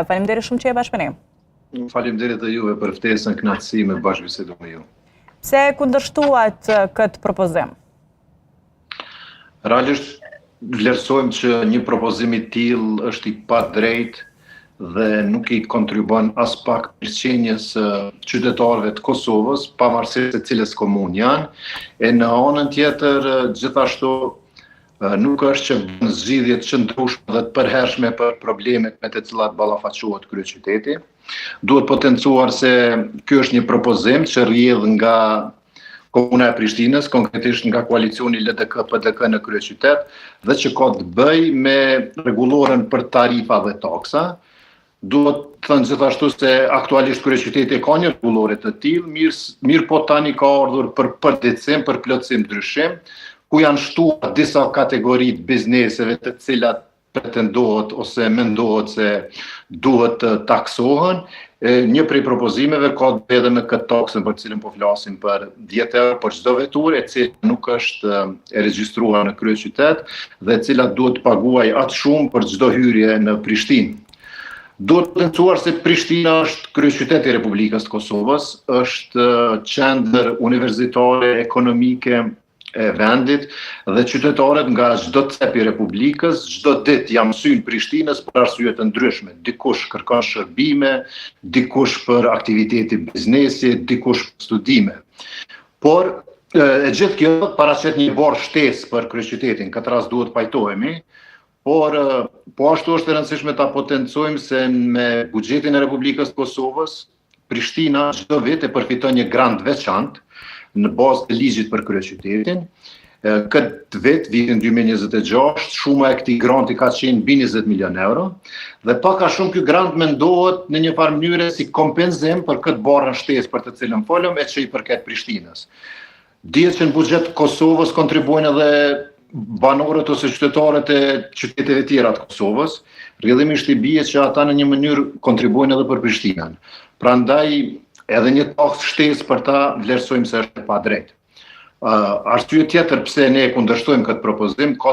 Faleminderit shumë që e bashkëpunim. Faleminderit dhe juve për ftesën, kënaqësi me bashkëbisedu me ju. Pse kundërshtuat këtë propozim? Realisht vlerësojmë që një propozim i tillë është i padrejtë dhe nuk i kontribon as pak mirëqenies qytetarëve të Kosovës, pavarësisht se cilës komunë janë, e në anën tjetër gjithashtu nuk është që bën zgjidhje të qëndrueshme dhe të përhershme për problemet me të cilat ballafaqohet kryeqyteti. Duhet potencuar se ky është një propozim që rrjedh nga Komuna e Prishtinës, konkretisht nga koalicioni LDK-PDK në kryeqytet, dhe që ka të bëjë me rregulloren për tarifa dhe taksa. Duhet të thënë gjithashtu se aktualisht kryeqyteti ka një rregullore të tillë, mirë po tani ka ardhur për përditësim, për plotësim ndryshim, ku janë shtuar disa kategori të bizneseve të cilat pretendohet ose mendohet se duhet të taksohen. Një prej propozimeve ka të bëjë edhe me këtë taksën për cilën po flasim për 10 euro për çdo veturë, e cila nuk është e regjistruar në kryeqytet dhe e cila duhet të paguajë atë shumë për çdo hyrje në Prishtinë. Duhet të tentuar se Prishtina është kryeqyteti i Republikës të Kosovës, është qendër universitare, ekonomike e vendit dhe qytetarët nga çdo cep i Republikës çdo ditë janë mësyn Prishtinës për arsye të ndryshme. Dikush kërkon shërbime, dikush për aktivitete biznesi, dikush për studime. Por e gjithë kjo paraqet një barë shtesë për kryeqytetin, këtë rast duhet pajtohemi, por po ashtu është e rëndësishme ta potencojmë se me buxhetin e Republikës të Kosovës, Prishtina çdo vit e përfiton një grant veçantë në bazë të ligjit për kryeqytetin. Këtë vit, vitin 2026, shuma e këtij granti ka qenë mbi 20 milion euro, dhe pak a shumë ky grant mendohet në një farë mënyrë si kompenzim për këtë barën shtesë për të cilën folëm e që i përket Prishtinës. Dihet që në buxhet të Kosovës kontribuojnë edhe banorët ose qytetarët e qyteteve tjera të Kosovës, rrjedhimisht i bie që ata në një mënyrë kontribuojnë edhe për Prishtinën. Prandaj edhe një taksë shtesë për ta vlerësojmë se është e padrejtë. Arsye tjetër pse ne kundërshtojmë këtë propozim ka